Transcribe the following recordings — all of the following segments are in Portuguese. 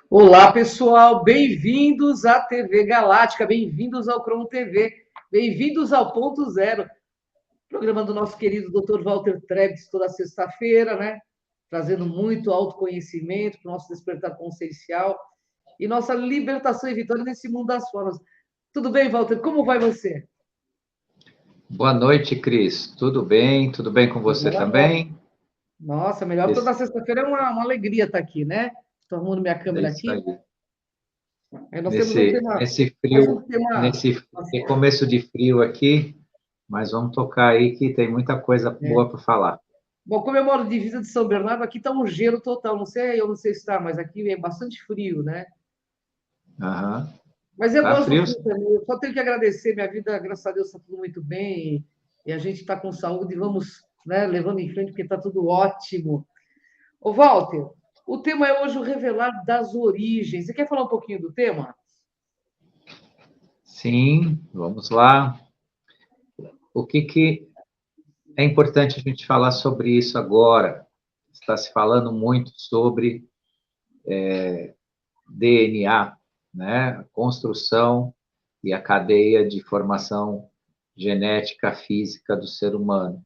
Olá, pessoal, bem-vindos à TV Galáctica, bem-vindos ao Cron TV, bem-vindos ao Ponto Zero, programa do nosso querido Dr. Walter Trebs, toda sexta-feira, né? Trazendo muito autoconhecimento para o nosso despertar consciencial e nossa libertação e vitória nesse mundo das formas. Tudo bem, Walter? Como vai você? Boa noite, Cris. Tudo bem? Tudo bem com você Bom. também? Nossa, melhor toda Esse- sexta-feira é uma alegria estar aqui, né? Estou arrumando minha É câmera isso aqui. aí. Aí nós temos um Nesse, tema, nesse mais frio, um tema. nesse começo de frio aqui, mas vamos tocar aí que tem muita coisa É. boa para falar. Bom, como eu moro divisa de São Bernardo, aqui está um gelo total. Não sei, eu não sei se está, mas aqui é bastante frio, né? Aham. Mas eu Tá gosto do frio? frio também. Eu só tenho que agradecer. Minha vida, graças a Deus, está tudo muito bem. E a gente está com saúde e vamos, né, levando em frente, porque está tudo ótimo. Ô, Walter, o tema é hoje o revelar das origens. Você quer falar um pouquinho do tema? Sim, vamos lá. O que é importante a gente falar sobre isso agora? Está se falando muito sobre DNA, né? A construção e a cadeia de formação genética física do ser humano.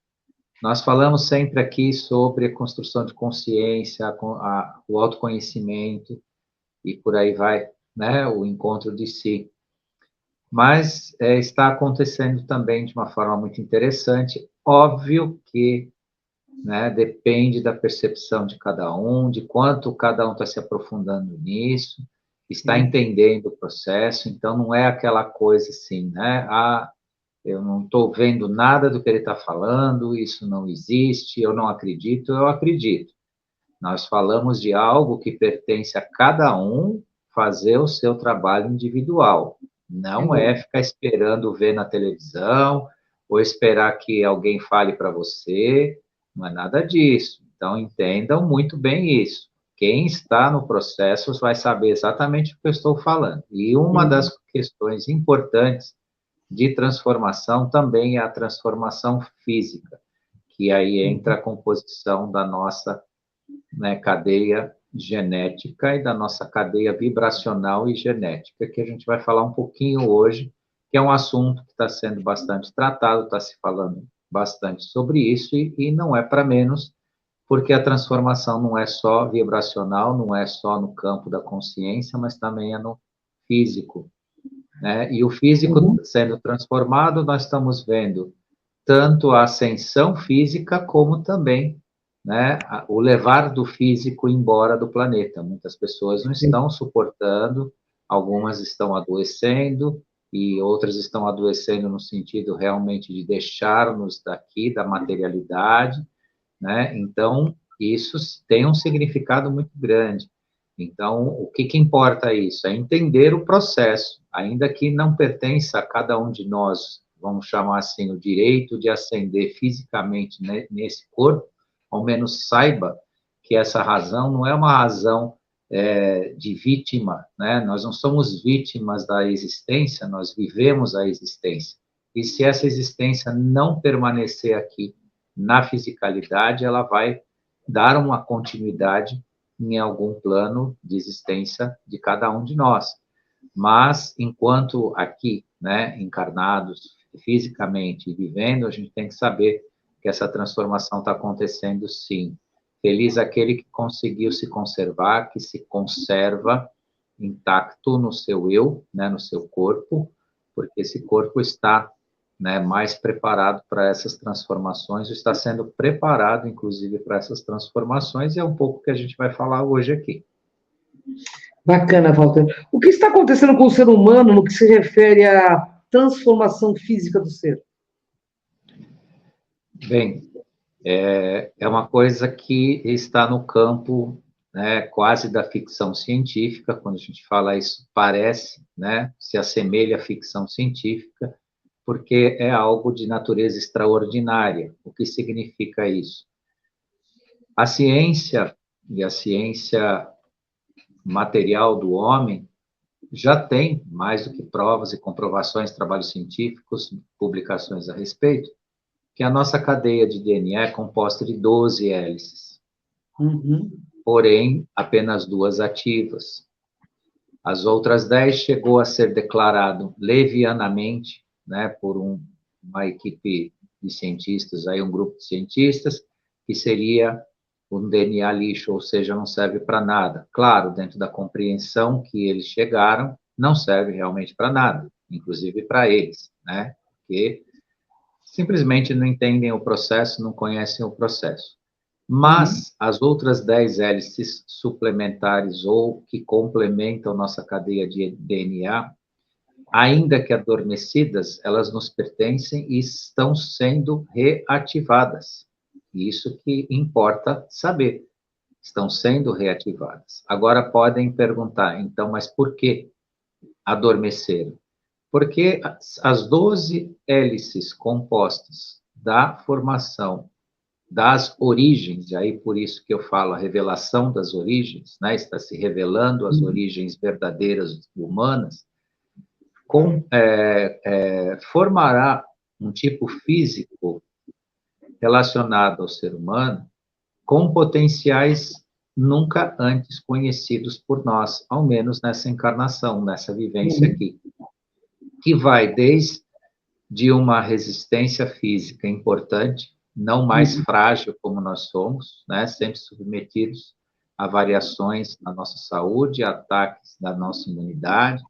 Nós falamos sempre aqui sobre a construção de consciência, o autoconhecimento e por aí vai, né? O encontro de si. Mas está acontecendo também de uma forma muito interessante. Óbvio que, né, depende da percepção de cada um, de quanto cada um está se aprofundando nisso, está Sim. entendendo o processo. Então, não é aquela coisa assim, né? Ah, eu não estou vendo nada do que ele está falando, isso não existe, eu não acredito, eu acredito. Nós falamos de algo que pertence a cada um fazer o seu trabalho individual. Não é Sim. ficar esperando ver na televisão ou esperar que alguém fale para você, não é nada disso. Então, entendam muito bem isso. Quem está no processo vai saber exatamente o que eu estou falando. E uma das Sim. questões importantes de transformação também é a transformação física, que aí entra a composição da nossa, né, cadeia genética e da nossa cadeia vibracional e genética, que a gente vai falar um pouquinho hoje, que é um assunto que está sendo bastante tratado, está se falando bastante sobre isso, e não é para menos, porque a transformação não é só vibracional, não é só no campo da consciência, mas também é no físico, né? E o físico Uhum. sendo transformado, nós estamos vendo tanto a ascensão física como também, né, o levar do físico embora do planeta. Muitas pessoas não Sim. estão suportando, algumas estão adoecendo e outras estão adoecendo no sentido realmente de deixar-nos daqui da materialidade, né? Então, isso tem um significado muito grande. Então, o que importa isso? É entender o processo, ainda que não pertença a cada um de nós, vamos chamar assim, o direito de ascender fisicamente nesse corpo, ao menos saiba que essa razão não é uma razão de vítima, né? Nós não somos vítimas da existência, nós vivemos a existência. E se essa existência não permanecer aqui na fisicalidade, ela vai dar uma continuidade em algum plano de existência de cada um de nós. Mas, enquanto aqui, né, encarnados fisicamente e vivendo, a gente tem que saber que essa transformação está acontecendo sim. Feliz aquele que conseguiu se conservar, que se conserva intacto no seu eu, né, no seu corpo, porque esse corpo está, né, mais preparado para essas transformações, está sendo preparado, inclusive, para essas transformações, e é um pouco que a gente vai falar hoje aqui. Bacana, Walter. O que está acontecendo com o ser humano no que se refere à transformação física do ser? Bem, é uma coisa que está no campo, né, quase da ficção científica. Quando a gente fala isso, parece, né, se assemelha à ficção científica, porque é algo de natureza extraordinária. O que significa isso? A ciência e a ciência material do homem já tem mais do que provas e comprovações, trabalhos científicos, publicações a respeito, que a nossa cadeia de DNA é composta de 12 hélices, Uhum. porém apenas duas ativas. As outras 10 chegou a ser declarado levianamente, né, por uma equipe de cientistas, aí um grupo de cientistas, que seria um DNA lixo, ou seja, não serve para nada. Claro, dentro da compreensão que eles chegaram, não serve realmente para nada, inclusive para eles, né? Porque simplesmente não entendem o processo, não conhecem o processo. Mas as outras 10 hélices suplementares ou que complementam nossa cadeia de DNA, ainda que adormecidas, elas nos pertencem e estão sendo reativadas. Isso que importa saber. Estão sendo reativadas. Agora podem perguntar, então, mas por que adormeceram? Porque as 12 hélices compostas da formação das origens, e aí por isso que eu falo a revelação das origens, né? Está se revelando as origens verdadeiras humanas, formará um tipo físico relacionado ao ser humano com potenciais nunca antes conhecidos por nós, ao menos nessa encarnação, nessa vivência aqui, que vai desde uma resistência física importante, não mais frágil como nós somos, né, sempre submetidos a variações na nossa saúde, ataques da nossa imunidade,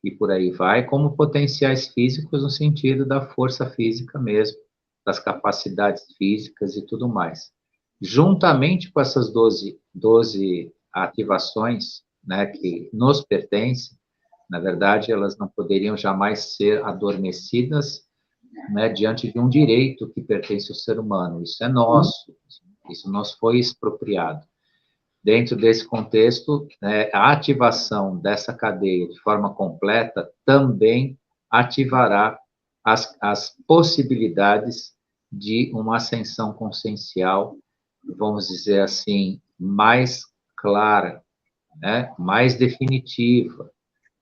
e por aí vai, como potenciais físicos no sentido da força física mesmo, das capacidades físicas e tudo mais. Juntamente com essas 12 ativações, né, que nos pertencem, na verdade, elas não poderiam jamais ser adormecidas, né, diante de um direito que pertence ao ser humano. Isso é nosso, isso nos foi expropriado. Dentro desse contexto, né, a ativação dessa cadeia de forma completa também ativará as possibilidades de uma ascensão consciencial, vamos dizer assim, mais clara, né, mais definitiva,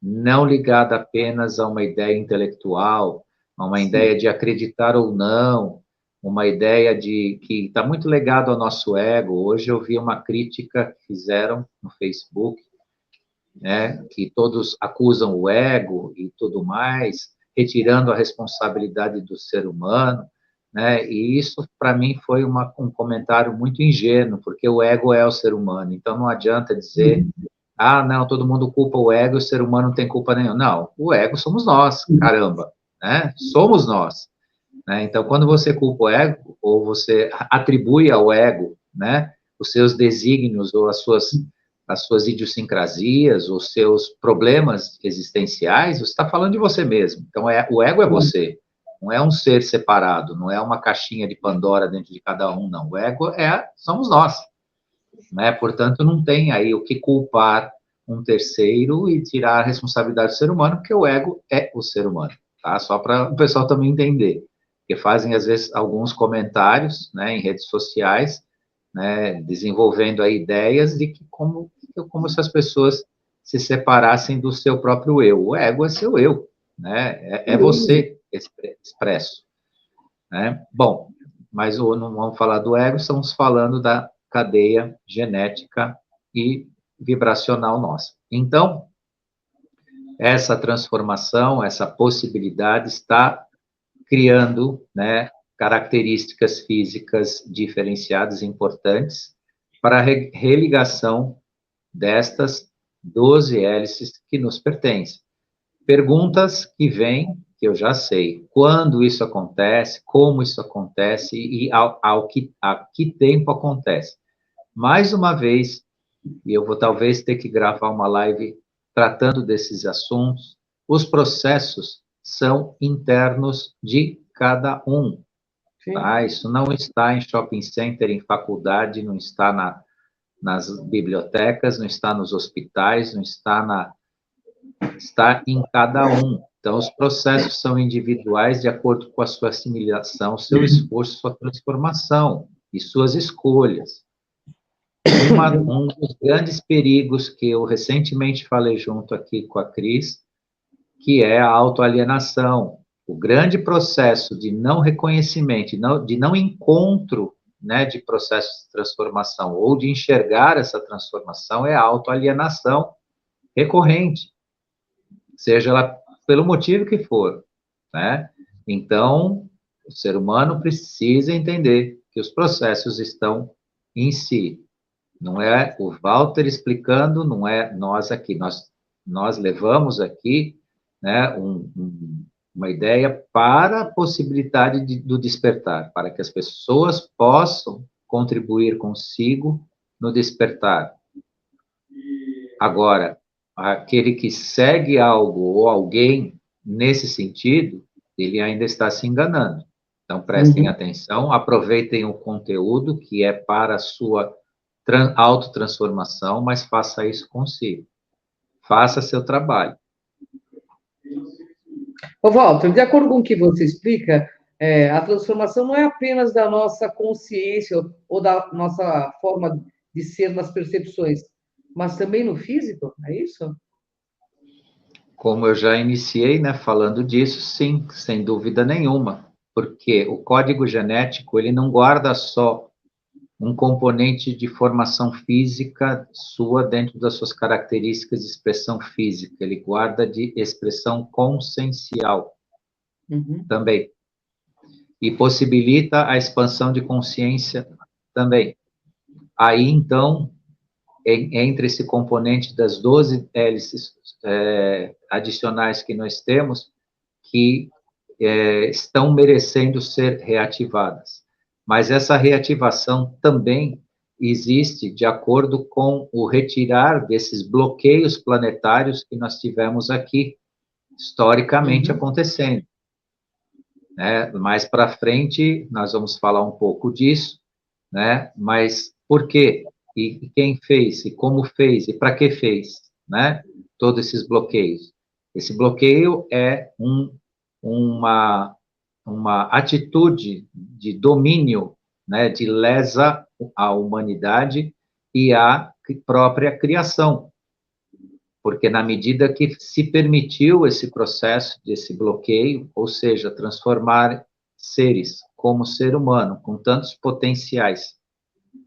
não ligada apenas a uma ideia intelectual, a uma ideia de acreditar ou não, uma ideia de que está muito ligado ao nosso ego. Hoje eu vi uma crítica que fizeram no Facebook, né, que todos acusam o ego e tudo mais, retirando a responsabilidade do ser humano, né, e isso, para mim, foi um comentário muito ingênuo, porque o ego é o ser humano, então não adianta dizer, não, todo mundo culpa o ego, o ser humano não tem culpa nenhuma. Não, o ego somos nós, caramba, né, somos nós. Né? Então, quando você culpa o ego, ou você atribui ao ego, né, os seus desígnios ou as suas idiosincrasias, os seus problemas existenciais, você está falando de você mesmo. Então, o ego é você, não é um ser separado, não é uma caixinha de Pandora dentro de cada um, não. O ego somos nós. Né? Portanto, não tem aí o que culpar um terceiro e tirar a responsabilidade do ser humano, porque o ego é o ser humano. Tá? Só para o pessoal também entender. Porque fazem, às vezes, alguns comentários, né, em redes sociais, né, desenvolvendo aí ideias de que como se as pessoas se separassem do seu próprio eu. O ego é seu eu, né? É você expresso. Né? Bom, mas não vamos falar do ego, estamos falando da cadeia genética e vibracional nossa. Então, essa transformação, essa possibilidade está criando, né, características físicas diferenciadas e importantes para a religação destas 12 hélices que nos pertencem. Perguntas que vêm, que eu já sei, quando isso acontece, como isso acontece e a que tempo acontece. Mais uma vez, e eu vou talvez ter que gravar uma live tratando desses assuntos, os processos são internos de cada um. Tá? Isso não está em shopping center, em faculdade, não está nas bibliotecas, não está nos hospitais, não está em cada um. Então, os processos são individuais de acordo com a sua assimilação, seu esforço, sua transformação e suas escolhas. Um dos grandes perigos que eu recentemente falei junto aqui com a Cris, que é a autoalienação. O grande processo de não reconhecimento, de não encontro, né, de processo de transformação, ou de enxergar essa transformação, é a autoalienação, recorrente, seja ela pelo motivo que for, né? Então, o ser humano precisa entender que os processos estão em si. Não é o Walter explicando, não é nós aqui. Nós levamos aqui, né, uma ideia para a possibilidade do despertar, para que as pessoas possam contribuir consigo no despertar. Agora, aquele que segue algo ou alguém nesse sentido, ele ainda está se enganando. Então, prestem atenção, aproveitem o conteúdo que é para a sua autotransformação, mas faça isso consigo. Faça seu trabalho. Ô, Walter, de acordo com o que você explica, a transformação não é apenas da nossa consciência ou da nossa forma de ser nas percepções, mas também no físico, é isso? Como eu já iniciei, né, falando disso, sim, sem dúvida nenhuma, porque o código genético, ele não guarda só um componente de formação física sua dentro das suas características de expressão física, ele guarda de expressão consciencial também, e possibilita a expansão de consciência também. Aí, então, entre esse componente das 12 hélices adicionais que nós temos, que estão merecendo ser reativadas. Mas essa reativação também existe de acordo com o retirar desses bloqueios planetários que nós tivemos aqui, historicamente acontecendo. Né? Mais para frente, nós vamos falar um pouco disso, né? Mas por quê? E quem fez? E como fez? E para que fez? Né? Todos esses bloqueios. Esse bloqueio é uma atitude de domínio, né? De lesa à humanidade e à própria criação. Porque na medida que se permitiu esse processo desse bloqueio, ou seja, transformar seres como ser humano, com tantos potenciais,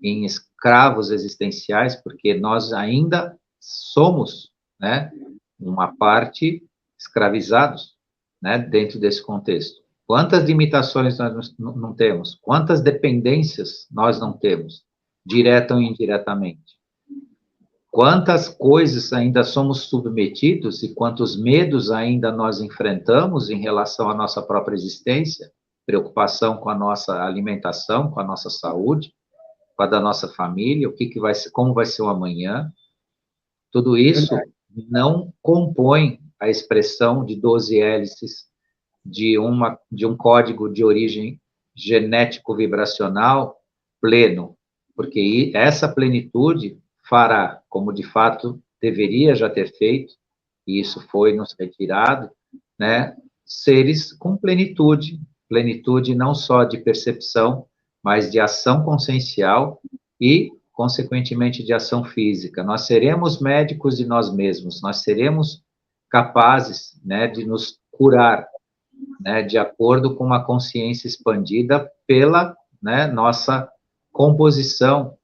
em escravos existenciais, porque nós ainda somos, né, uma parte escravizados, né, dentro desse contexto. Quantas limitações nós não temos? Quantas dependências nós não temos, direta ou indiretamente? Quantas coisas ainda somos submetidos e quantos medos ainda nós enfrentamos em relação à nossa própria existência, preocupação com a nossa alimentação, com a nossa saúde, com a da nossa família, o que vai ser, como vai ser o amanhã. Tudo isso não compõe a expressão de 12 hélices de um código de origem genético-vibracional pleno, porque essa plenitude fará, como de fato deveria já ter feito, e isso foi nos retirado, né, seres com plenitude, plenitude não só de percepção, mas de ação consciencial e, consequentemente, de ação física. Nós seremos médicos de nós mesmos, nós seremos capazes, né, de nos curar, né, de acordo com uma consciência expandida pela, né, nossa composição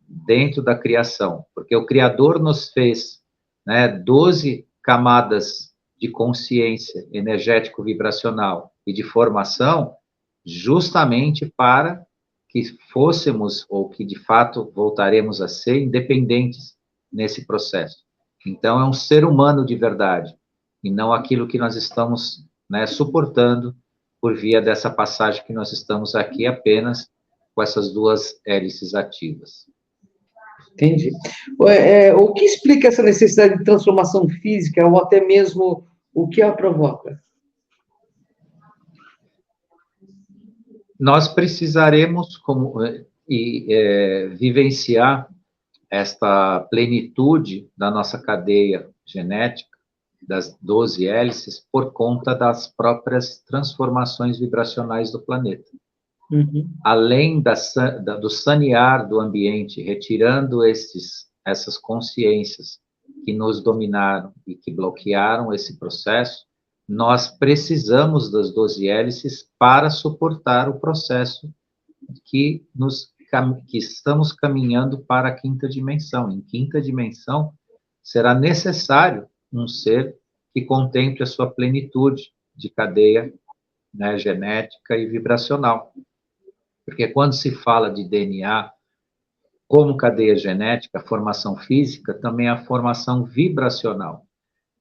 dentro da criação, porque o Criador nos fez, né, 12 camadas de consciência energético-vibracional e de formação, justamente para que fôssemos, ou que de fato voltaremos a ser, independentes nesse processo. Então, é um ser humano de verdade, e não aquilo que nós estamos, né, suportando por via dessa passagem que nós estamos aqui apenas com essas duas hélices ativas. Entendi. O que explica essa necessidade de transformação física ou até mesmo o que a provoca? Nós precisaremos vivenciar esta plenitude da nossa cadeia genética, das 12 hélices, por conta das próprias transformações vibracionais do planeta. Além do sanear do ambiente, retirando essas consciências que nos dominaram e que bloquearam esse processo, nós precisamos das 12 hélices para suportar o processo que estamos caminhando para a quinta dimensão. Em quinta dimensão, será necessário um ser que contemple a sua plenitude de cadeia, né, genética e vibracional. Porque quando se fala de DNA como cadeia genética, a formação física, também a formação vibracional.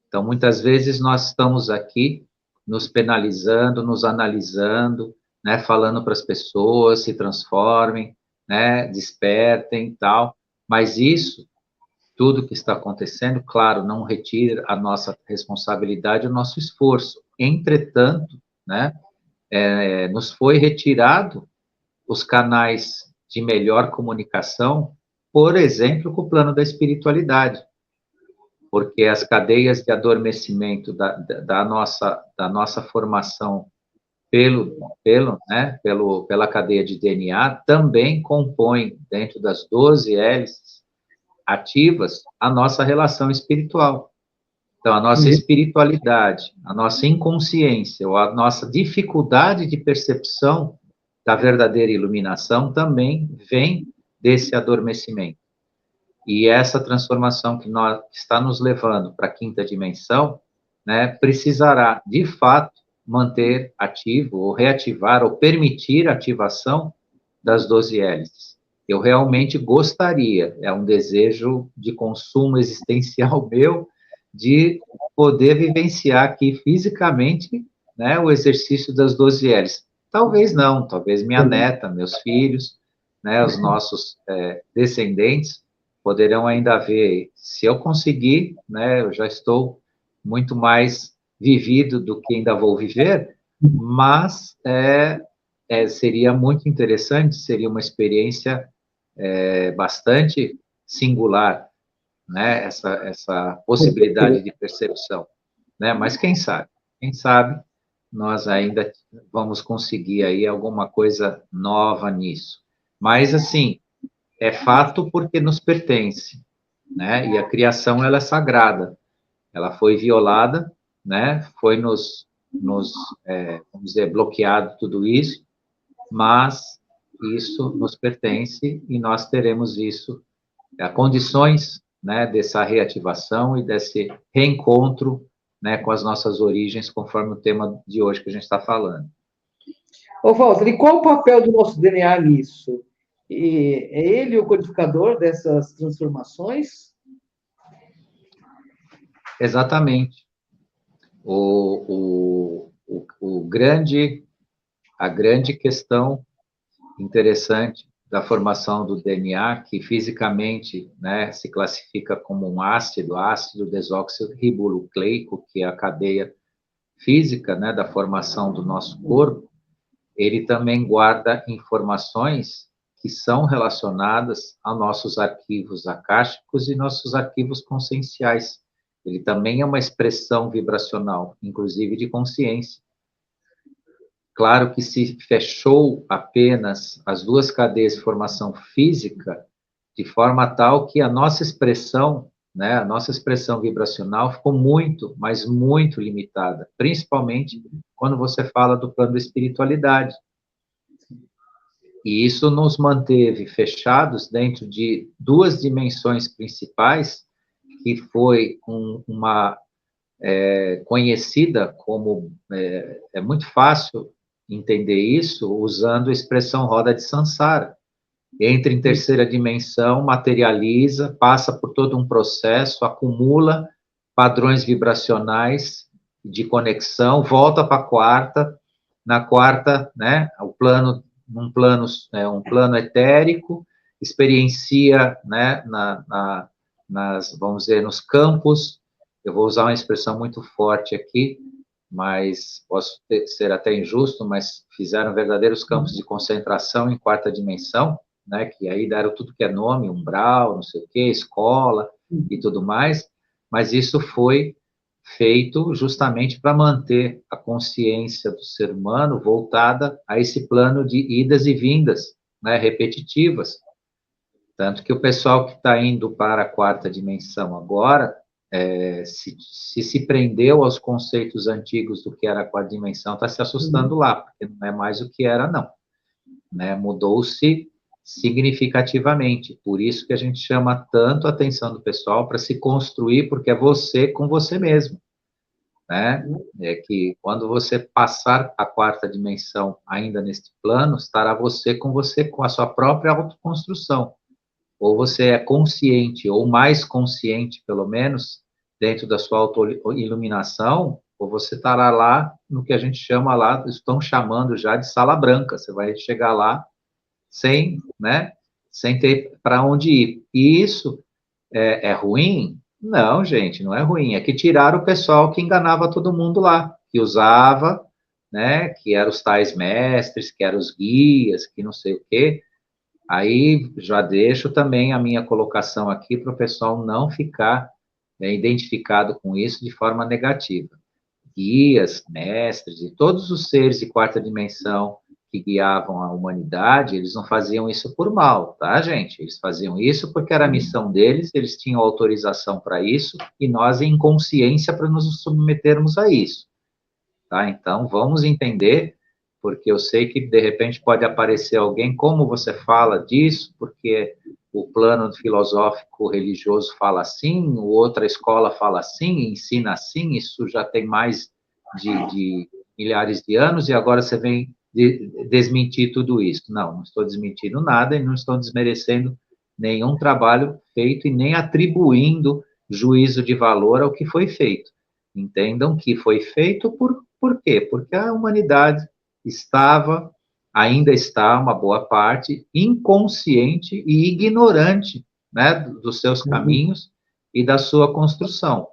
Então, muitas vezes nós estamos aqui nos penalizando, nos analisando, né, falando para as pessoas se transformem, né, despertem e tal, mas isso, tudo que está acontecendo, claro, não retira a nossa responsabilidade, o nosso esforço. Entretanto, né, nos foi retirado os canais de melhor comunicação, por exemplo, com o plano da espiritualidade, porque as cadeias de adormecimento da nossa formação pela cadeia de DNA também compõem, dentro das 12 hélices ativas, a nossa relação espiritual. Então, a nossa espiritualidade, a nossa inconsciência, ou a nossa dificuldade de percepção da verdadeira iluminação também vem desse adormecimento. E essa transformação que está nos levando para a quinta dimensão, né, precisará, de fato, manter ativo, ou reativar, ou permitir a ativação das 12 hélices. Eu realmente gostaria, é um desejo de consumo existencial meu, de poder vivenciar aqui fisicamente, né, o exercício das 12 hélices. Talvez não, talvez minha neta, meus filhos, né, os nossos descendentes, poderão ainda ver. Se eu conseguir, né, eu já estou muito mais vivido do que ainda vou viver, mas seria muito interessante, seria uma experiência bastante singular, né, essa possibilidade de percepção, né, mas quem sabe nós ainda vamos conseguir aí alguma coisa nova nisso. Mas, assim, é fato porque nos pertence, né, e a criação, ela é sagrada, ela foi violada, né, foi vamos dizer, bloqueado tudo isso, mas isso nos pertence e nós teremos isso, condições, né, dessa reativação e desse reencontro, né, com as nossas origens, conforme o tema de hoje que a gente está falando. Ô, Walter, e qual o papel do nosso DNA nisso? É ele o codificador dessas transformações? Exatamente. A grande questão interessante da formação do DNA, que fisicamente, né, se classifica como um ácido desoxirribonucleico, que é a cadeia física, né, da formação do nosso corpo, ele também guarda informações que são relacionadas a nossos arquivos akáshicos e nossos arquivos conscienciais. Ele também é uma expressão vibracional, inclusive de consciência. Claro que se fechou apenas as duas cadeias de formação física, de forma tal que a nossa expressão, né, a nossa expressão vibracional ficou muito, mas muito limitada, principalmente quando você fala do plano da espiritualidade. E isso nos manteve fechados dentro de duas dimensões principais, que foi uma conhecida como, é muito fácil entender isso usando a expressão roda de Sansara. Entra em terceira dimensão, materializa, passa por todo um processo, acumula padrões vibracionais de conexão, volta para a quarta, na quarta, né, um plano etérico, experiencia, né, vamos dizer, nos campos, eu vou usar uma expressão muito forte aqui, mas posso ser até injusto, mas fizeram verdadeiros campos de concentração em quarta dimensão, né, que aí deram tudo que é nome, umbral, não sei o quê, escola e tudo mais, mas isso foi feito justamente para manter a consciência do ser humano voltada a esse plano de idas e vindas, né, repetitivas. Tanto que o pessoal que está indo para a quarta dimensão agora, se prendeu aos conceitos antigos do que era a quarta dimensão, está se assustando lá, porque não é mais o que era, não. Né? Mudou-se significativamente. Por isso que a gente chama tanto a atenção do pessoal para se construir, porque é você com você mesmo, né? É que quando você passar a quarta dimensão ainda neste plano, estará você, com a sua própria autoconstrução. Ou você é consciente, ou mais consciente, pelo menos, dentro da sua auto-iluminação, ou você estará lá no que a gente chama lá, estão chamando já de sala branca. Você vai chegar lá sem, né, sem ter para onde ir. E isso é ruim? Não, gente, não é ruim. É que tiraram o pessoal que enganava todo mundo lá, que usava, né, que eram os tais mestres, que eram os guias, que não sei o quê. Aí já deixo também a minha colocação aqui para o pessoal não ficar, né, identificado com isso de forma negativa. Guias, mestres e todos os seres de quarta dimensão que guiavam a humanidade, eles não faziam isso por mal, tá, gente? Eles faziam isso porque era a missão deles, eles tinham autorização para isso e nós em consciência para nos submetermos a isso, tá? Então, vamos entender, porque eu sei que de repente pode aparecer alguém, como você fala disso, porque o plano filosófico religioso fala assim, outra escola fala assim, ensina assim, isso já tem mais de milhares de anos, e agora você vem desmentir tudo isso. Não estou desmentindo nada e não estou desmerecendo nenhum trabalho feito e nem atribuindo juízo de valor ao que foi feito. Entendam que foi feito por quê? Porque a humanidade estava, ainda está, uma boa parte, inconsciente e ignorante, né, dos seus caminhos e da sua construção,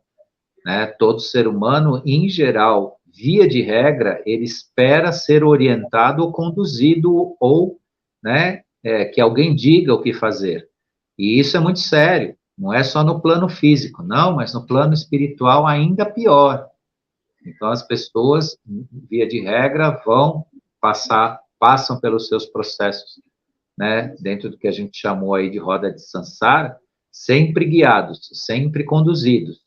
né? Todo ser humano, em geral, via de regra, ele espera ser orientado ou conduzido ou, né, que alguém diga o que fazer. E isso é muito sério. Não é só no plano físico, não, mas no plano espiritual ainda pior. Então, as pessoas, via de regra, passam pelos seus processos, né, dentro do que a gente chamou aí de roda de Sansara, sempre guiados, sempre conduzidos.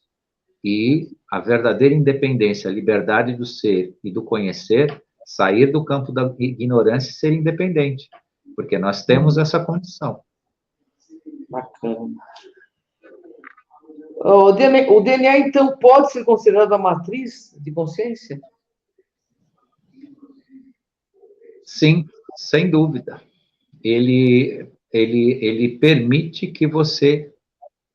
E a verdadeira independência, a liberdade do ser e do conhecer, sair do campo da ignorância e ser independente, porque nós temos essa condição. Bacana. O DNA, então, pode ser considerado a matriz de consciência? Sim, sem dúvida. Ele permite que você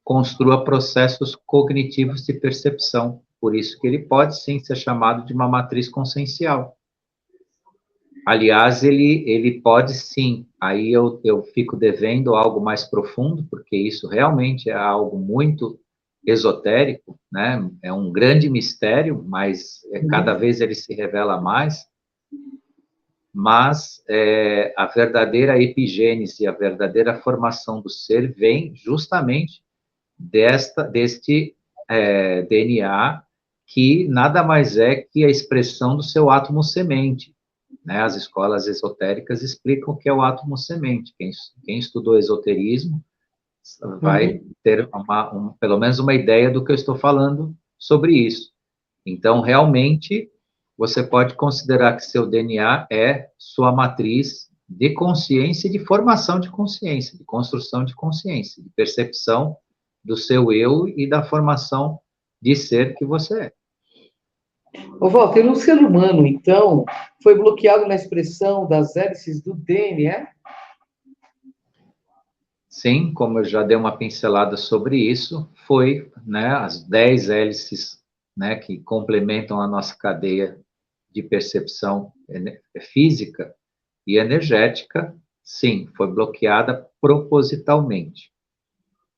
construa processos cognitivos de percepção. Por isso que ele pode, sim, ser chamado de uma matriz consciencial. Aliás, ele pode, sim. Aí eu fico devendo algo mais profundo, porque isso realmente é algo muito esotérico, né? É um grande mistério, mas cada vez ele se revela mais. Mas a verdadeira epigênese, a verdadeira formação do ser vem justamente deste DNA, que nada mais é que a expressão do seu átomo semente, né? As escolas esotéricas explicam o que é o átomo semente. Quem estudou esoterismo vai ter pelo menos uma ideia do que eu estou falando sobre isso. Então, realmente, você pode considerar que seu DNA é sua matriz de consciência e de formação de consciência, de construção de consciência, de percepção do seu eu e da formação de ser que você é. Ô, Walter, um ser humano, então, foi bloqueado na expressão das hélices do DNA? Sim, como eu já dei uma pincelada sobre isso, foi, né, as 10 hélices, né, que complementam a nossa cadeia de percepção física e energética, sim, foi bloqueada propositalmente.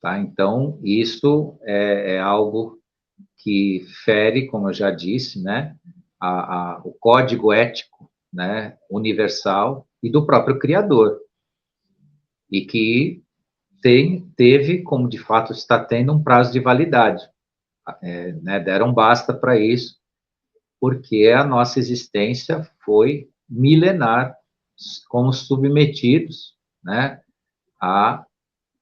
Tá? Então, isso é algo que fere, como eu já disse, né, o código ético, né, universal e do próprio Criador, e que teve, como de fato está tendo, um prazo de validade. Né, deram basta para isso, porque a nossa existência foi milenar, como submetidos, né, a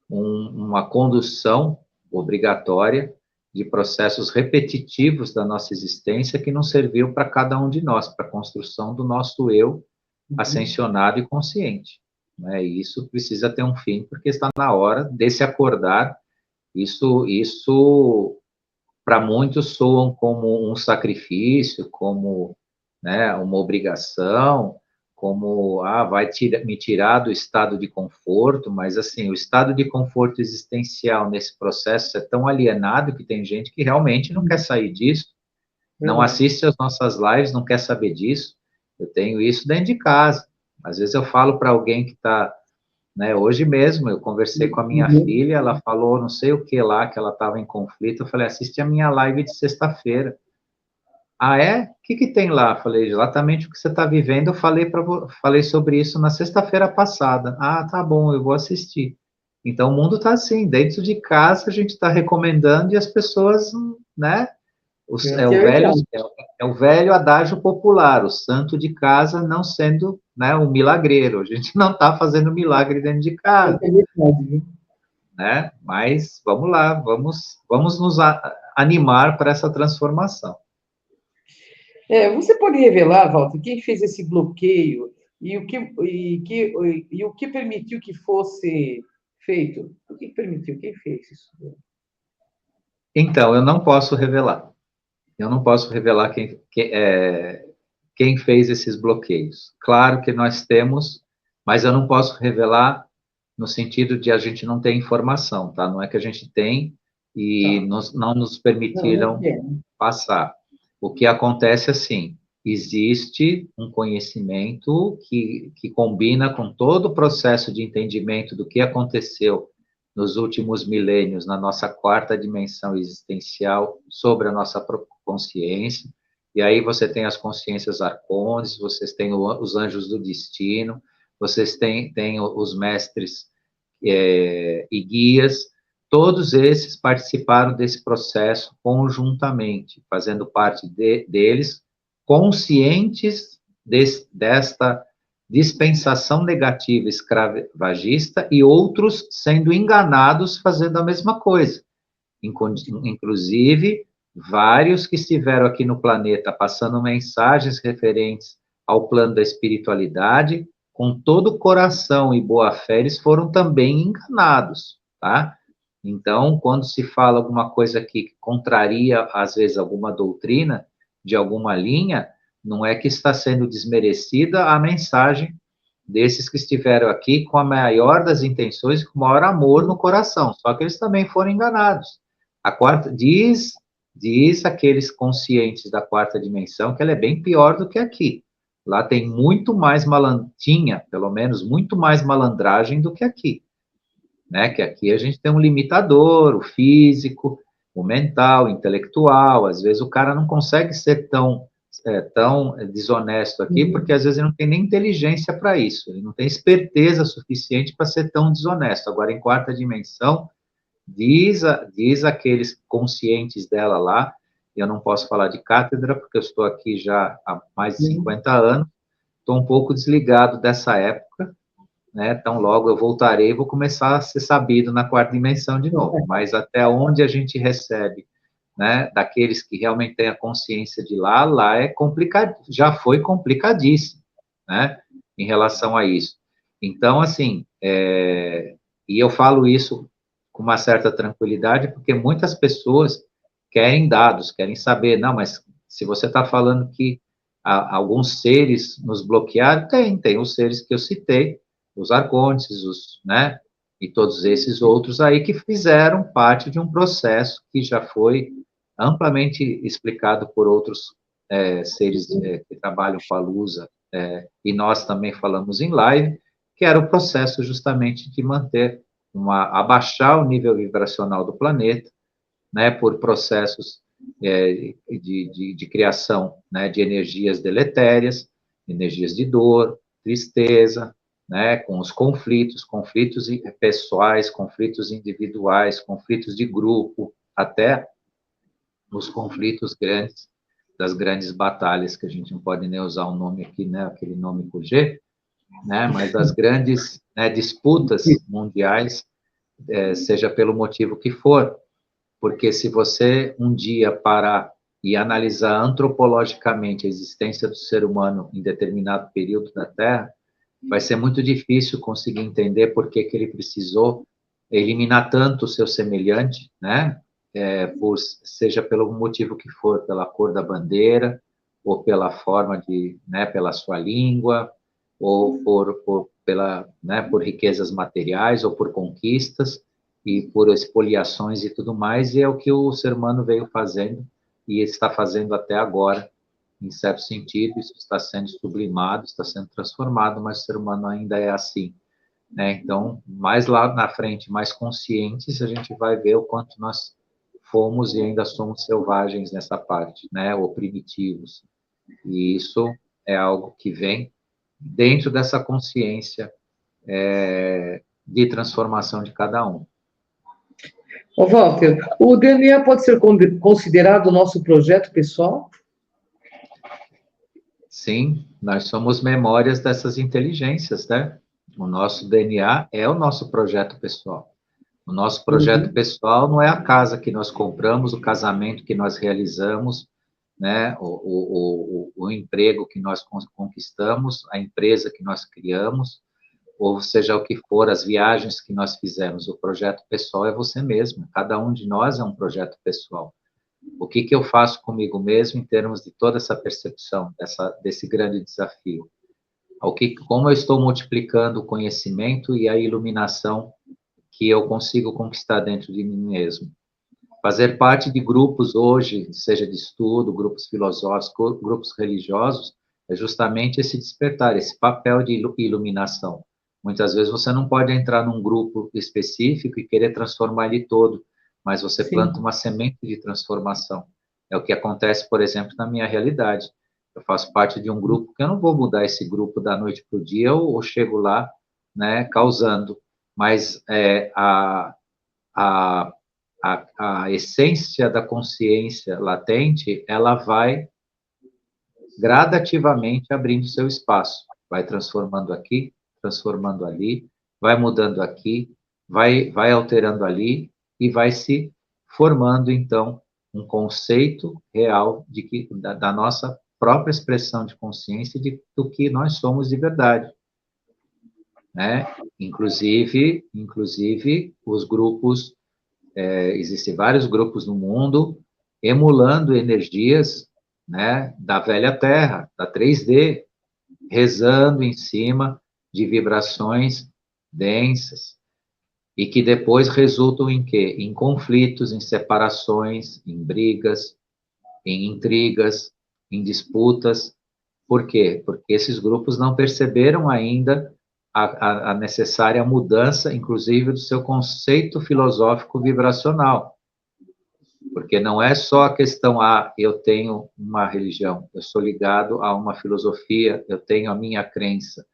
uma condução obrigatória de processos repetitivos da nossa existência que não serviu para cada um de nós, para a construção do nosso eu ascensionado e consciente. né? E isso precisa ter um fim, porque está na hora de se acordar. Isso para muitos soam como um sacrifício, como, né, uma obrigação, como vai me tirar do estado de conforto, mas assim, o estado de conforto existencial nesse processo é tão alienado que tem gente que realmente não quer sair disso, não assiste às nossas lives, não quer saber disso. Eu tenho isso dentro de casa. Às vezes eu falo para alguém que está, né, hoje mesmo eu conversei com a minha filha, ela falou não sei o que lá, que ela estava em conflito, eu falei, assiste a minha live de sexta-feira. Ah, é? O que tem lá? Falei, exatamente o que você está vivendo, eu falei sobre isso na sexta-feira passada. Ah, tá bom, eu vou assistir. Então, o mundo está assim, dentro de casa a gente está recomendando e as pessoas, né? É o velho adágio popular, o santo de casa não sendo, né, um milagreiro. A gente não está fazendo milagre dentro de casa, né? Mas vamos lá, vamos nos animar para essa transformação. Você pode revelar, Walter, quem fez esse bloqueio e o que permitiu que fosse feito? O que permitiu? Quem fez isso? Então, eu não posso revelar. Eu não posso revelar quem fez esses bloqueios. Claro que nós temos, mas eu não posso revelar no sentido de a gente não ter informação, tá? Não é que a gente tem e não nos permitiram passar. O que acontece assim, existe um conhecimento que combina com todo o processo de entendimento do que aconteceu nos últimos milênios na nossa quarta dimensão existencial sobre a nossa consciência. E aí você tem as consciências arcontes, vocês têm os anjos do destino, vocês têm os mestres e guias, todos esses participaram desse processo conjuntamente, fazendo parte deles, conscientes desta dispensação negativa escravagista e outros sendo enganados fazendo a mesma coisa. Inclusive, vários que estiveram aqui no planeta passando mensagens referentes ao plano da espiritualidade, com todo o coração e boa fé, eles foram também enganados, tá? Então, quando se fala alguma coisa que contraria, às vezes, alguma doutrina de alguma linha, não é que está sendo desmerecida a mensagem desses que estiveram aqui com a maior das intenções e com o maior amor no coração, só que eles também foram enganados. A quarta diz aqueles conscientes da quarta dimensão que ela é bem pior do que aqui. Lá tem muito mais malandrinha, pelo menos muito mais malandragem do que aqui, né? Que aqui a gente tem um limitador, o físico, o mental, o intelectual. Às vezes o cara não consegue ser tão desonesto aqui, porque às vezes ele não tem nem inteligência para isso, ele não tem esperteza suficiente para ser tão desonesto. Agora, em quarta dimensão, diz aqueles conscientes dela lá, eu não posso falar de cátedra, porque eu estou aqui já há mais de 50 anos, estou um pouco desligado dessa época, né? Então, logo eu voltarei e vou começar a ser sabido na quarta dimensão de novo, mas até onde a gente recebe, né, daqueles que realmente têm a consciência de lá é complicado, já foi complicadíssimo, né, em relação a isso. Então, assim, e eu falo isso com uma certa tranquilidade, porque muitas pessoas querem dados, querem saber, não, mas se você está falando que alguns seres nos bloquearam, tem os seres que eu citei, os arcontes, né, e todos esses outros aí que fizeram parte de um processo que já foi amplamente explicado por outros seres que trabalham com a Lusa, e nós também falamos em live, que era o processo justamente de manter abaixar o nível vibracional do planeta, né, por processos de criação, né, de energias deletérias, energias de dor, tristeza, né, com os conflitos pessoais, conflitos individuais, conflitos de grupo, até os conflitos grandes, das grandes batalhas, que a gente não pode nem usar o nome aqui, né, aquele nome com G, né, mas das grandes, né, disputas mundiais, seja pelo motivo que for, porque se você um dia parar e analisar antropologicamente a existência do ser humano em determinado período da Terra, vai ser muito difícil conseguir entender por que ele precisou eliminar tanto o seu semelhante, né? Seja pelo motivo que for, pela cor da bandeira, ou pela forma de, né, pela sua língua, ou por riquezas materiais, ou por conquistas, e por expoliações e tudo mais, e é o que o ser humano veio fazendo, e está fazendo até agora, em certo sentido, isso está sendo sublimado, está sendo transformado, mas o ser humano ainda é assim, né? Então, mais lá na frente, mais conscientes, a gente vai ver o quanto nós fomos e ainda somos selvagens nessa parte, né? Ou primitivos. E isso é algo que vem dentro dessa consciência de transformação de cada um. Ô, Walter, o DNA pode ser considerado o nosso projeto pessoal? Sim, nós somos memórias dessas inteligências, né? O nosso DNA é o nosso projeto pessoal. O nosso projeto pessoal não é a casa que nós compramos, o casamento que nós realizamos, né? O emprego que nós conquistamos, a empresa que nós criamos, ou seja o que for, as viagens que nós fizemos. O projeto pessoal é você mesmo. Cada um de nós é um projeto pessoal. O que eu faço comigo mesmo em termos de toda essa percepção, desse grande desafio? Como eu estou multiplicando o conhecimento e a iluminação que eu consigo conquistar dentro de mim mesmo? Fazer parte de grupos hoje, seja de estudo, grupos filosóficos, grupos religiosos, é justamente esse despertar, esse papel de iluminação. Muitas vezes você não pode entrar num grupo específico e querer transformar ele todo, mas você planta uma semente de transformação. É o que acontece, por exemplo, na minha realidade. Eu faço parte de um grupo que eu não vou mudar esse grupo da noite para o dia ou chego lá, né, causando, mas a, a essência da consciência latente, ela vai gradativamente abrindo seu espaço, vai transformando aqui, transformando ali, vai mudando aqui, vai alterando ali e vai se formando, então, um conceito real da nossa própria expressão de consciência do que nós somos de verdade, né? Inclusive os grupos, existem vários grupos no mundo emulando energias, né, da velha Terra, da 3D, rezando em cima de vibrações densas e que depois resultam em quê? Em conflitos, em separações, em brigas, em intrigas, em disputas. Por quê? Porque esses grupos não perceberam ainda a necessária mudança, inclusive, do seu conceito filosófico vibracional. Porque não é só a questão, eu tenho uma religião, eu sou ligado a uma filosofia, eu tenho a minha crença,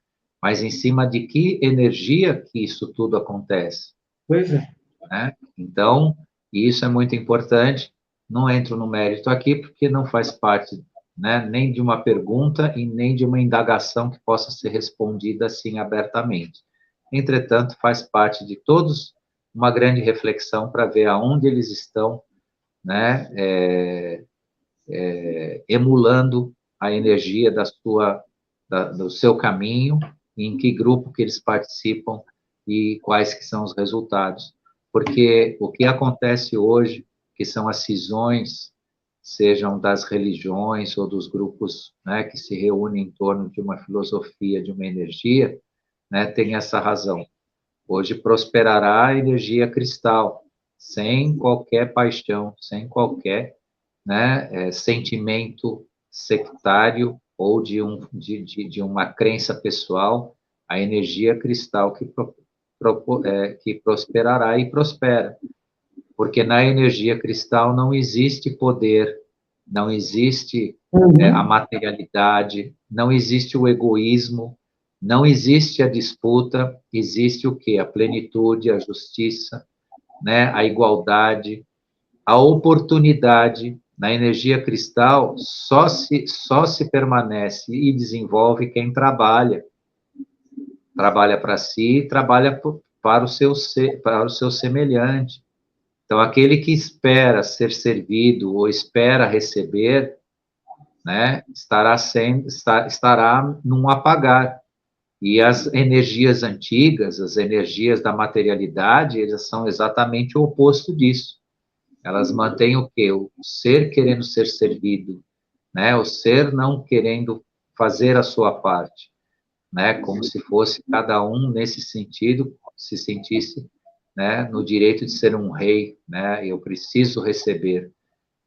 mas em cima de que energia que isso tudo acontece? Pois é. Né? Então, isso é muito importante. Não entro no mérito aqui, porque não faz parte, né, nem de uma pergunta e nem de uma indagação que possa ser respondida assim abertamente. Entretanto, faz parte de todos uma grande reflexão para ver aonde eles estão, né, emulando a energia do seu caminho, em que grupo que eles participam e quais que são os resultados. Porque o que acontece hoje, que são as cisões, sejam das religiões ou dos grupos, né, que se reúnem em torno de uma filosofia, de uma energia, né, tem essa razão. Hoje prosperará a energia cristal, sem qualquer paixão, sem qualquer, né, sentimento sectário ou de uma crença pessoal, a energia cristal que prosperará e prospera. Porque na energia cristal não existe poder, não existe a materialidade, não existe o egoísmo, não existe a disputa, existe o quê? A plenitude, a justiça, né? A igualdade, a oportunidade. Na energia cristal, só se permanece e desenvolve quem trabalha. Trabalha para si, trabalha para o seu semelhante. Então, aquele que espera ser servido ou espera receber, né, estará num apagar. E as energias antigas, as energias da materialidade, elas são exatamente o oposto disso. Elas mantêm o quê? O ser querendo ser servido, né? O ser não querendo fazer a sua parte, né? Como se fosse cada um nesse sentido se sentisse, né, no direito de ser um rei, né? Eu preciso receber.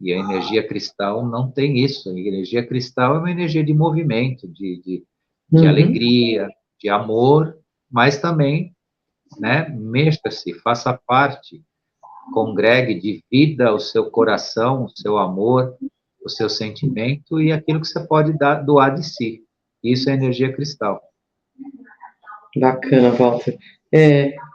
E a energia cristal não tem isso. A energia cristal é uma energia de movimento, de Uhum. alegria, de amor, mas também, né, mexa-se, faça parte, congregue, divida o seu coração, o seu amor, o seu sentimento e aquilo que você pode doar de si. Isso é energia cristal. Bacana, Walter.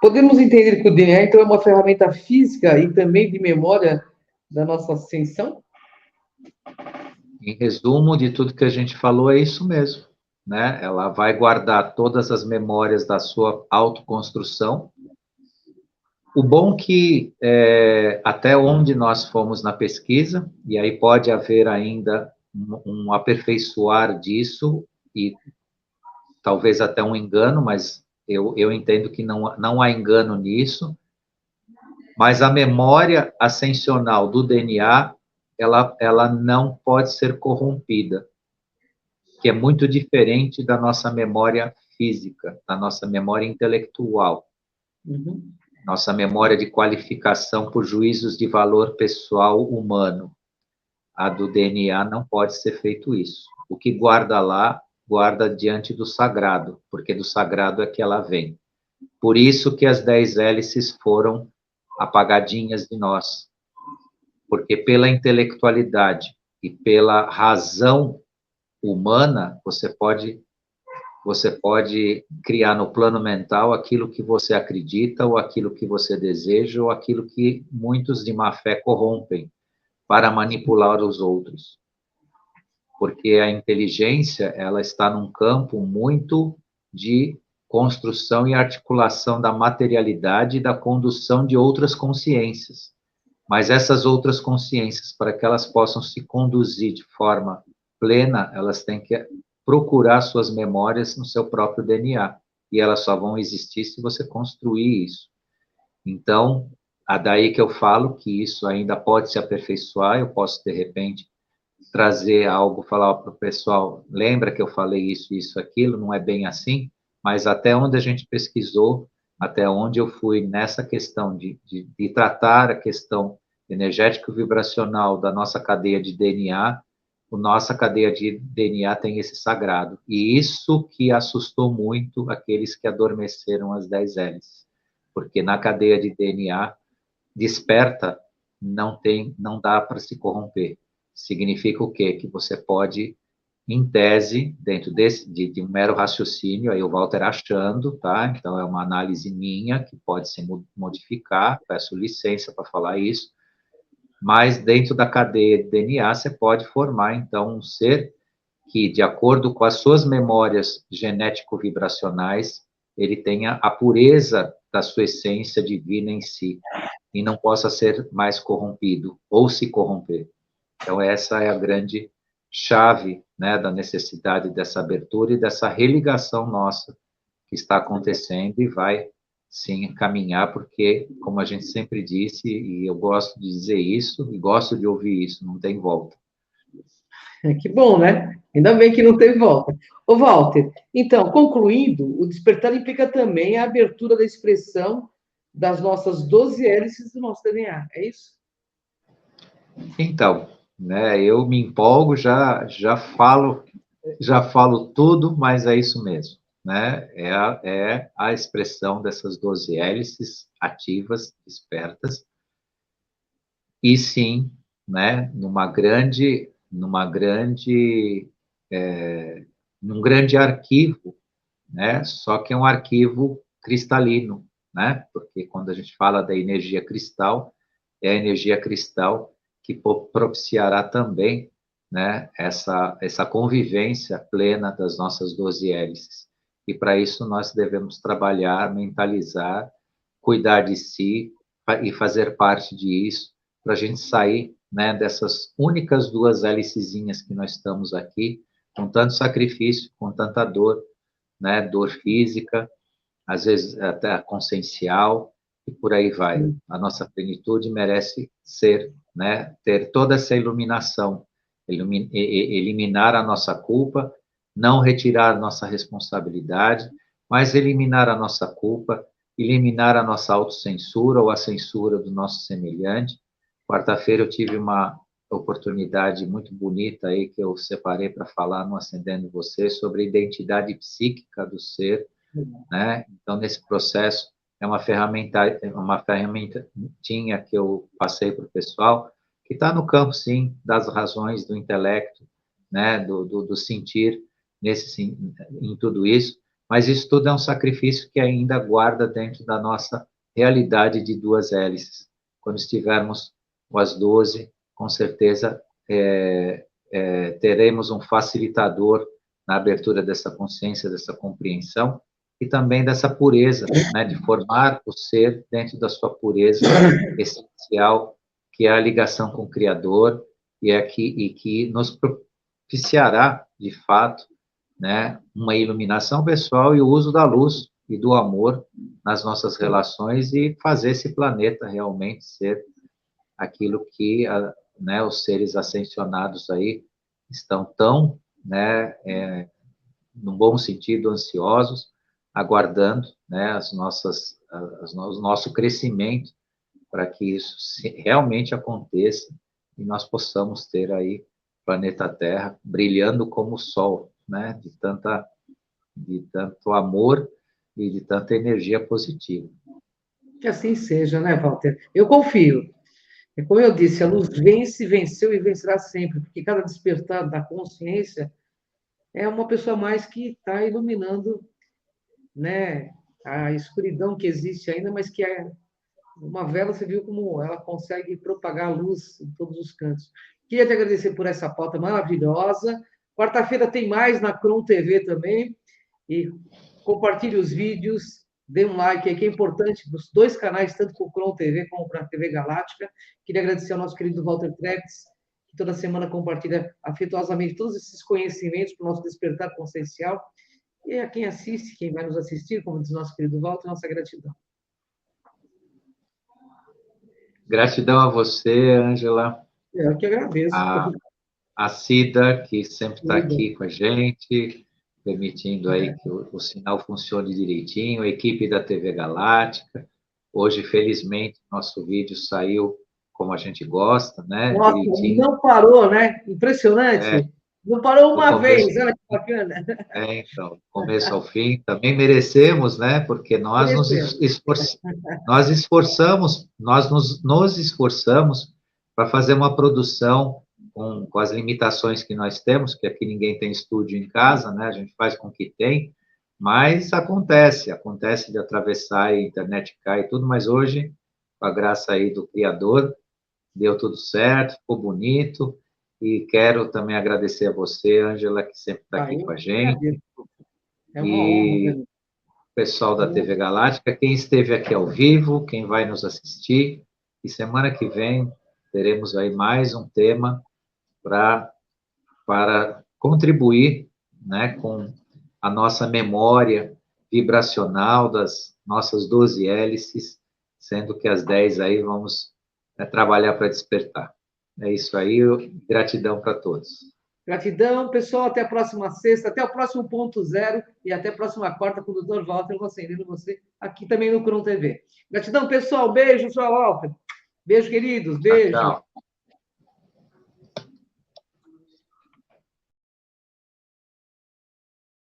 Podemos entender que o DNA, então, é uma ferramenta física e também de memória da nossa ascensão? Em resumo de tudo que a gente falou, é isso mesmo, né? Ela vai guardar todas as memórias da sua autoconstrução. O bom que até onde nós fomos na pesquisa, e aí pode haver ainda um aperfeiçoar disso, e talvez até um engano, mas eu entendo que não há engano nisso, mas a memória ascensional do DNA, ela não pode ser corrompida, que é muito diferente da nossa memória física, da nossa memória intelectual. Uhum. Nossa memória de qualificação por juízos de valor pessoal humano. A do DNA não pode ser feito isso. O que guarda lá, guarda diante do sagrado, porque do sagrado é que ela vem. Por isso que as 10 hélices foram apagadinhas de nós. Porque pela intelectualidade e pela razão humana, você pode criar no plano mental aquilo que você acredita, ou aquilo que você deseja, ou aquilo que muitos de má fé corrompem para manipular os outros. Porque a inteligência, ela está num campo muito de construção e articulação da materialidade e da condução de outras consciências. Mas essas outras consciências, para que elas possam se conduzir de forma plena, elas têm que procurar suas memórias no seu próprio DNA. E elas só vão existir se você construir isso. Então, é daí que eu falo que isso ainda pode se aperfeiçoar. Eu posso, de repente, trazer algo, falar para o pessoal, lembra que eu falei isso, aquilo, não é bem assim, mas até onde a gente pesquisou, até onde eu fui nessa questão de tratar a questão energético-vibracional da nossa cadeia de DNA, a nossa cadeia de DNA tem esse sagrado. E isso que assustou muito aqueles que adormeceram as 10 hélices, porque na cadeia de DNA, desperta, não dá para se corromper. Significa o quê? Que você pode, em tese, dentro de um mero raciocínio, aí o Walter achando, tá? Então, é uma análise minha que pode se modificar, peço licença para falar isso, mas dentro da cadeia de DNA, você pode formar, então, um ser que, de acordo com as suas memórias genético-vibracionais, ele tenha a pureza da sua essência divina em si e não possa ser mais corrompido ou se corromper. Então, essa é a grande chave, né, da necessidade dessa abertura e dessa religação nossa que está acontecendo e vai, sim, caminhar, porque, como a gente sempre disse, e eu gosto de dizer isso, e gosto de ouvir isso, não tem volta. Que bom, né? Ainda bem que não teve volta. Ô, Walter, então, concluindo, o despertar implica também a abertura da expressão das nossas 12 hélices do nosso DNA, é isso? Então, né, eu me empolgo, já falo tudo, mas é isso mesmo, né? É a expressão dessas 12 hélices ativas, despertas, e sim, né, num grande arquivo, né? Só que é um arquivo cristalino, né? Porque quando a gente fala da energia cristal, é a energia cristal que propiciará também, né, essa convivência plena das nossas 12 hélices. E para isso nós devemos trabalhar, mentalizar, cuidar de si e fazer parte disso, para a gente sair, né, dessas únicas duas hélicezinhas que nós estamos aqui, com tanto sacrifício, com tanta dor, né, dor física, às vezes até consciencial, e por aí vai. A nossa plenitude merece ser, né, ter toda essa iluminação, eliminar a nossa culpa, não retirar a nossa responsabilidade, mas eliminar a nossa culpa, eliminar a nossa autocensura ou a censura do nosso semelhante. Quarta-feira eu tive uma oportunidade muito bonita aí que eu separei para falar no Acendendo Você sobre a identidade psíquica do ser, né? Então, nesse processo, é uma ferramentinha que eu passei para o pessoal, que está no campo, sim, das razões, do intelecto, né? Do sentir, em tudo isso, mas isso tudo é um sacrifício que ainda guarda dentro da nossa realidade de duas hélices. Quando estivermos com as 12, com certeza teremos um facilitador na abertura dessa consciência, dessa compreensão, e também dessa pureza, né, de formar o ser dentro da sua pureza essencial, que é a ligação com o Criador, e que nos propiciará, de fato, né, uma iluminação pessoal e o uso da luz e do amor nas nossas relações e fazer esse planeta realmente ser aquilo que, né, os seres ascensionados aí estão tão, né, num bom sentido, ansiosos, aguardando, né, o nosso crescimento para que isso realmente aconteça e nós possamos ter aí o planeta Terra brilhando como o Sol, né, de tanto amor e de tanta energia positiva. Que assim seja, né, Walter? Eu confio. É como eu disse, a luz vence, venceu e vencerá sempre, porque cada despertar da consciência é uma pessoa a mais que está iluminando, né, a escuridão que existe ainda, mas que uma vela, você viu como ela consegue propagar a luz em todos os cantos. Queria te agradecer por essa pauta maravilhosa. Quarta-feira tem mais na Cron TV também. E compartilhe os vídeos, dê um like aí, que é importante, nos dois canais, tanto para o Cron TV como para a TV Galáctica. Queria agradecer ao nosso querido Walter Trebitz, que toda semana compartilha afetuosamente todos esses conhecimentos para o nosso despertar consciencial. E a quem assiste, quem vai nos assistir, como diz o nosso querido Walter, nossa gratidão. Gratidão a você, Ângela. Eu que agradeço. A Cida, que sempre está aqui com a gente, permitindo aí que o sinal funcione direitinho, a equipe da TV Galáctica. Hoje, felizmente, nosso vídeo saiu como a gente gosta, né? Nossa, direitinho. não parou, né? Impressionante. Não parou uma vez, olha que bacana. Então, começo ao fim, também merecemos, né? Porque nós nos esforçamos para fazer uma produção com as limitações que nós temos, que aqui ninguém tem estúdio em casa, né? A gente faz com o que tem, mas acontece de atravessar e a internet cai e tudo, mas hoje, com a graça aí do Criador, deu tudo certo, ficou bonito. E quero também agradecer a você, Ângela, que sempre está aqui com a gente. É uma honra. O pessoal da TV Galáctica, quem esteve aqui ao vivo, quem vai nos assistir. E semana que vem teremos aí mais um tema para contribuir, né, com a nossa memória vibracional das nossas 12 hélices, sendo que as 10 aí vamos trabalhar para despertar. É isso aí, gratidão para todos. Gratidão, pessoal, até a próxima sexta, até o próximo ponto zero e até a próxima quarta com o Dr. Walter, acendendo você aqui também no Cron TV. Gratidão, pessoal, beijo, Sr. Walter. Beijo, queridos, beijo. Tchau, tchau.